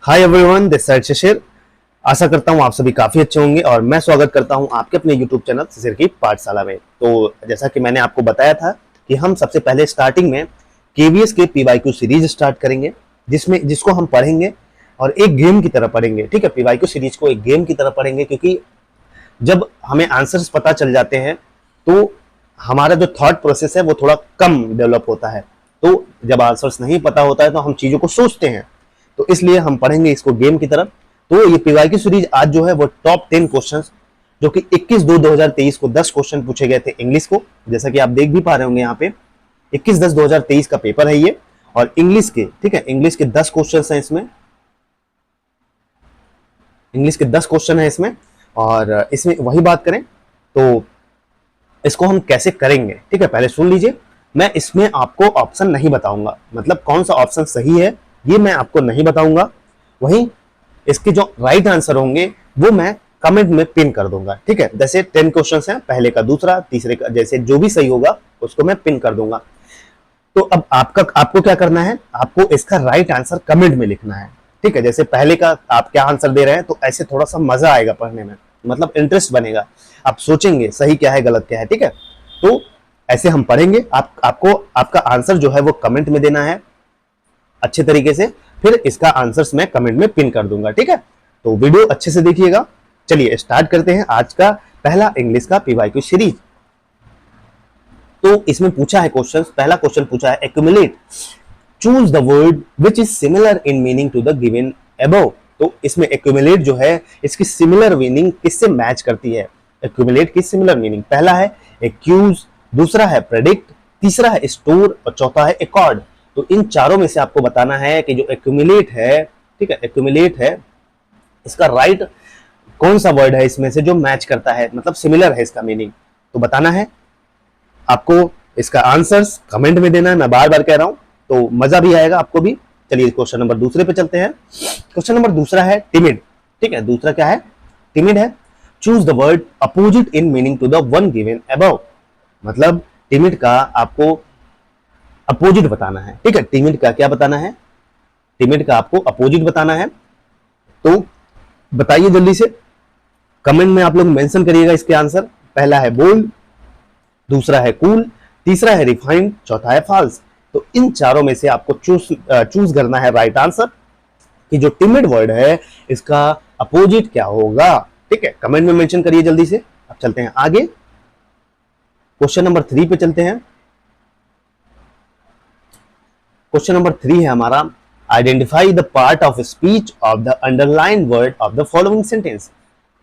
Hi everyone, this side शिशिर। आशा करता हूँ आप सभी काफी अच्छे होंगे और मैं स्वागत करता हूँ आपके अपने यूट्यूब चैनल शिशिर की पाठशाला में। तो जैसा कि मैंने आपको बताया था कि हम सबसे पहले स्टार्टिंग में केवीएस के पीवाईक्यू सीरीज स्टार्ट करेंगे, जिसको हम पढ़ेंगे और एक गेम की तरह पढ़ेंगे। ठीक है, पीवाईक्यू सीरीज को एक गेम की तरह पढ़ेंगे, क्योंकि जब हमें आंसर्स पता चल जाते हैं तो हमारा जो थॉट प्रोसेस है वो थोड़ा कम डेवलप होता है। तो जब आंसर्स नहीं पता होता है तो हम चीजों को सोचते हैं, तो इसलिए हम पढ़ेंगे इसको गेम की तरफ। तो ये पीवाईक्यू सीरीज आज जो है वो टॉप 10 क्वेश्चंस, जो कि 21/2/2023 को 10 क्वेश्चन पूछे गए थे इंग्लिश को, जैसा कि आप देख भी पा रहे होंगे यहाँ पे 21/10/2023 का पेपर है ये। और इंग्लिश के, ठीक है, इंग्लिश के 10 क्वेश्चन है इसमें, इंग्लिश के 10 क्वेश्चन है इसमें। और इसमें वही बात करें तो इसको हम कैसे करेंगे, ठीक है, पहले सुन लीजिए। मैं इसमें आपको ऑप्शन नहीं बताऊंगा, मतलब कौन सा ऑप्शन सही है ये मैं आपको नहीं बताऊंगा। वहीं इसके जो राइट आंसर होंगे वो मैं कमेंट में पिन कर दूंगा। ठीक है, जैसे 10 क्वेश्चंस हैं, पहले का, दूसरा, तीसरे का, जैसे जो भी सही होगा उसको मैं पिन कर दूंगा। तो अब आपको क्या करना है, आपको इसका राइट आंसर कमेंट में लिखना है। ठीक है, जैसे पहले का आप क्या आंसर दे रहे हैं, तो ऐसे थोड़ा सा मजा आएगा पढ़ने में, मतलब इंटरेस्ट बनेगा, आप सोचेंगे सही क्या है गलत क्या है। ठीक है, तो ऐसे हम पढ़ेंगे। आपको आपका आंसर जो है वो कमेंट में देना है अच्छे तरीके से, फिर इसका आंसर्स मैं कमेंट में पिन कर दूंगा। ठीक है, तो वीडियो अच्छे से देखिएगा। चलिए स्टार्ट करते हैं आज का पहला इंग्लिश का पीवाईक्यू सीरीज। तो इसमें पूछा है क्वेश्चन, पहला क्वेश्चन पूछा है accumulate, choose the word which is similar in meaning to the given above. तो इसमें एक्यूमुलेट जो है इसकी सिमिलर मीनिंग किससे मैच करती है, एक्यूमुलेट की सिमिलर मीनिंग। पहला है एक्यूज, दूसरा है प्रेडिक्ट, तीसरा है स्टोर और चौथा है एकॉर्ड। तो इन चारों में से आपको बताना है कि जो एक्यूमुलेट है, ठीक है, एक्यूमुलेट है, इसका राइट कौन सा वर्ड है इसमें से जो मैच करता है, मतलब सिमिलर है इसका मीनिंग। तो बताना है आपको, इसका आंसर्स कमेंट में देना है, मैं बार बार कह रहा हूं, तो मजा भी आएगा आपको भी। चलिए क्वेश्चन नंबर दूसरे पे चलते हैं। क्वेश्चन नंबर दूसरा है टिमिड। ठीक है, दूसरा क्या है, टिमिड है। Choose the word opposite in meaning to the one given above. मतलब टिमिड का आपको अपोजिट बताना है। ठीक है, टिमिड का क्या बताना है, टिमिड का आपको अपोजिट बताना है। तो बताइए जल्दी से, कमेंट में आप लोग मेंशन करिएगा इसके आंसर। पहला है बोल्ड, दूसरा है कूल, तीसरा है रिफाइंड, चौथा है फॉल्स। तो इन चारों में से आपको चूज करना है राइट आंसर कि जो टिमिड वर्ड है इसका अपोजिट क्या होगा। ठीक है, कमेंट में मेंशन करिए जल्दी से। अब चलते हैं आगे, क्वेश्चन नंबर 3 पे चलते हैं। क्वेश्चन नंबर 3 है हमारा, identify the part of speech of the underline word of the following sentence.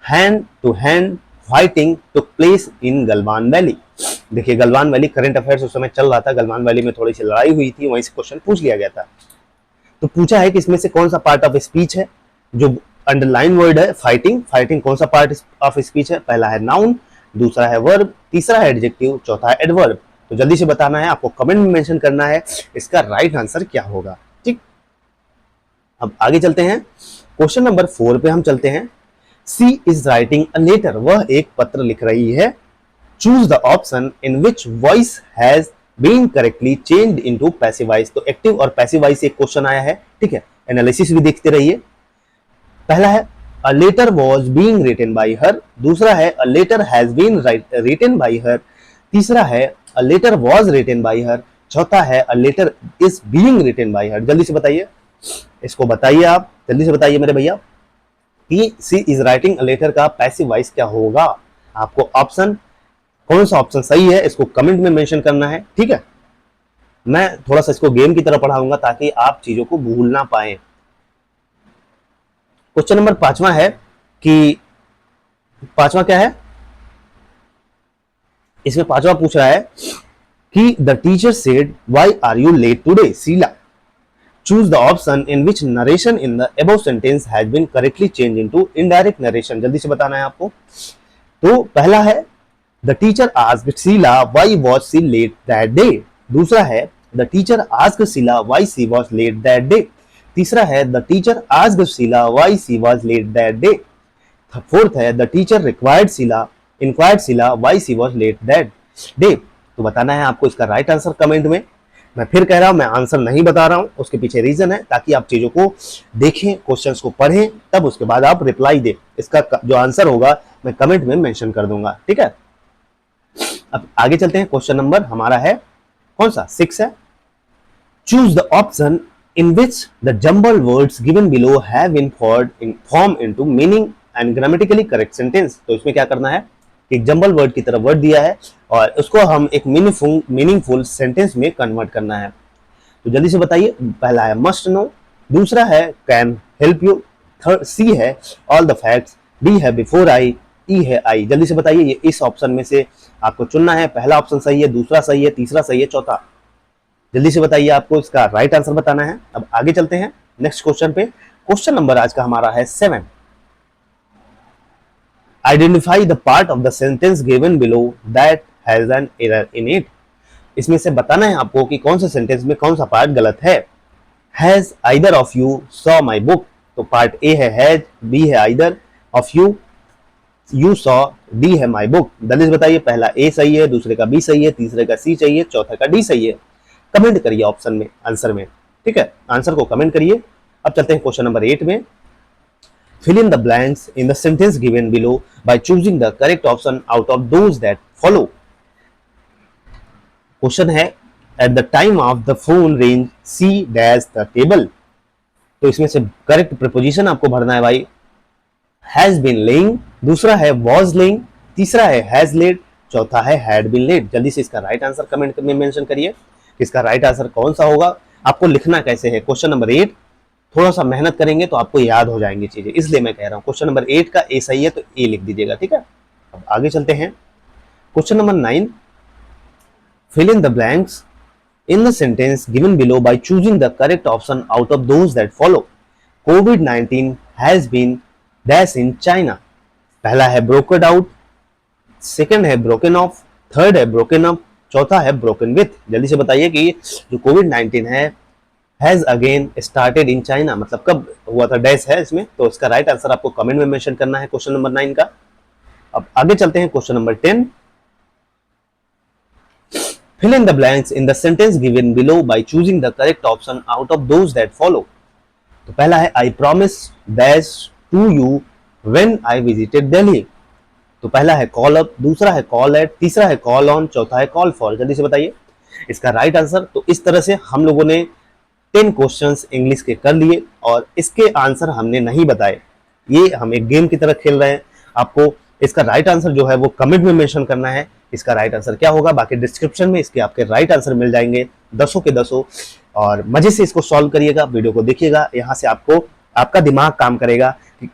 Hand to hand fighting took place in Galwan valley. देखिए गलवान वैली करंट अफेयर्स उस समय चल रहा था, गलवान वैली में थोड़ी सी लड़ाई हुई थी, वहीं से क्वेश्चन पूछ लिया गया था। तो पूछा है कि इसमें से कौन सा पार्ट ऑफ स्पीच है जो अंडरलाइन वर्ड है, फाइटिंग, फाइटिंग कौन सा पार्ट ऑफ स्पीच है। पहला है नाउन, दूसरा है वर्ब, तीसरा है एडजेक्टिव, चौथा है एडवर्ब। तो जल्दी से बताना है, आपको कमेंट में मेंशन करना है इसका राइट आंसर क्या होगा। ठीक, अब आगे चलते हैं, क्वेश्चन नंबर 4 पे हम चलते हैं। She is writing a letter, वह एक पत्र लिख रही है। Choose the option in which voice has been correctly changed into passive voice. तो एक्टिव और पैसिव वॉइस एक क्वेश्चन आया है। ठीक है, एनालिसिस भी देखते रहिए। पहला है a letter was being written by her, दूसरा है a letter has been written by her, तीसरा है a letter was written by her, चौथा है a letter is being written by her. जल्दी से बताइए, इसको बताइए आप, जल्दी से बताइए मेरे भैया कि सी इज राइटिंग अ लेटर का पैसिव वॉइस क्या होगा। आपको ऑप्शन, कौन सा ऑप्शन सही है इसको कमेंट में मेंशन करना है। ठीक है, मैं थोड़ा सा इसको गेम की तरह पढ़ाऊंगा ताकि आप चीजों को भूल ना पाए। क्वेश्चन नंबर 5वां है कि, 5वां क्या है, इसमें 5वां पूछ रहा है कि the teacher said why are you late today Sheela. Choose the option in which narration in the above sentence has been correctly change into indirect narration. जल्दी से बताना है आपको। तो पहला है the teacher asked Sheela why was she late that day, दूसरा है the teacher asked Sheela why she was late that day, तीसरा है the teacher asked Sheela why she was late that day, fourth है the teacher required Sheela inquired Sheela why she was late that day. तो बताना है आपको इसका राइट आंसर कमेंट में। मैं फिर कह रहा हूं, मैं आंसर नहीं बता रहा हूं, उसके पीछे रीजन है ताकि आप चीजों को देखें, क्वेश्चंस को पढ़ें, तब उसके बाद आप रिप्लाई दें। इसका जो आंसर होगा मैं कमेंट में मेंशन कर दूंगा, ठीक है। अब आगे चलते हैं, क्वेश्चन नंबर हमारा है कौन सा, 6 है। Choose the option in which the jumbled words given below have been formed into meaning and grammatically correct sentence। तो इसमें क्या करना है, एक जंबल वर्ड की तरह वर्ड दिया है और उसको हम एक मीनिंगफुल सेंटेंस में कन्वर्ट करना है। तो जल्दी से बताइए, पहला है मस्ट नो, दूसरा है can help you, third C है ऑल द फैक्ट्स, डी है बिफोर आई, ई है आई। जल्दी से बताइए, ये इस ऑप्शन में से आपको चुनना है, पहला ऑप्शन सही है, दूसरा सही है, तीसरा सही है, चौथा। जल्दी से बताइए, आपको इसका राइट आंसर बताना है। अब आगे चलते हैं नेक्स्ट क्वेश्चन पे। क्वेश्चन नंबर आज का हमारा है 7। Identify the part of the sentence given below that has an error in it. इसमें से बताना है आपको कि कौन से सेंटेंस में कौन सा पार्ट गलत है। Has either of you saw my book, तो पार्ट ए है हैज, बी है either, of you you saw, D है माई बुक। जल्दी से बताइए, पहला ए सही है, दूसरे का बी सही है, तीसरे का सी चाहिए, चौथे का डी सही है। कमेंट करिए ऑप्शन में, आंसर में, ठीक है, आंसर को कमेंट करिए। अब चलते हैं क्वेश्चन नंबर 8 में। Fill in the blanks in the sentence given below by choosing the correct option out of those that follow. Question है at the time of the phone range C dash the table. तो इसमें से correct preposition आपको भरना है भाई। Has been laying, दूसरा है वाज लेइंग, तीसरा है हैज लेड, चौथा है हैड बीन लेड। जल्दी से इसका राइट आंसर कमेंट में मेंशन करिए। इसका राइट आंसर कौन सा होगा, आपको लिखना कैसे है। क्वेश्चन नंबर 8 थोड़ा सा मेहनत करेंगे तो आपको याद हो जाएंगी चीजें, इसलिए मैं कह रहा हूं क्वेश्चन नंबर 8 का ए सही है तो ए लिख दीजिएगा, ठीक है। अब आगे चलते हैं, question number 9। Fill in the blanks in the sentence given below by choosing the correct option out of those that follow. कोविड-19 has been dash in China. पहला है ब्रोकन आउट, सेकंड है ब्रोकन ऑफ, थर्ड है broken up, चौथा है broken with. जल्दी से बताइए कि जो कोविड-19 है has again started in China, मतलब कब हुआ था, डैश है इसमें, तो इसका राइट आंसर आपको कमेंट में मेंशन करना है क्वेश्चन नंबर 9 का। अब आगे चलते हैं question number 10। Fill in the blanks in the sentence given below by choosing the correct option out of those that follow. तो पहला है I promise dash to you when I visited Delhi. तो पहला है कॉल अप, दूसरा है call at, तीसरा है कॉल ऑन, चौथा है कॉल फॉर। जल्दी से बताइए इसका राइट आंसर। तो इस तरह से हम लोगों ने 10 क्वेश्चंस इंग्लिश के कर लिए और इसके आंसर हमने नहीं बताए। ये हम एक गेम की तरह खेल रहे हैं। आपको इसका राइट आंसर जो है वो कमेंट में मेंशन करना है, इसका राइट आंसर क्या होगा। बाकी डिस्क्रिप्शन में इसके आपके राइट आंसर मिल जाएंगे, 10 के 10। और मजे से इसको सॉल्व करिएगा, वीडियो को देखिएगा, यहाँ से आपको आपका दिमाग काम करेगा कि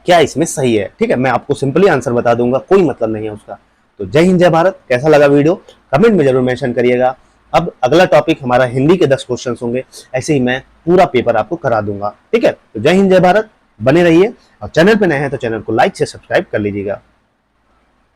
क्या इसमें सही है, ठीक है। मैं आपको सिंपली आंसर बता दूंगा, कोई मतलब नहीं है उसका। तो जय हिंद जय भारत। कैसा लगा वीडियो कमेंट में जरूर मेंशन करिएगा। अब अगला टॉपिक हमारा हिंदी के 10 क्वेश्चन होंगे, ऐसे ही मैं पूरा पेपर आपको करा दूंगा, ठीक है। तो जय हिंद जय भारत, बने रहिए और चैनल पे नए हैं तो चैनल को लाइक से सब्सक्राइब कर लीजिएगा।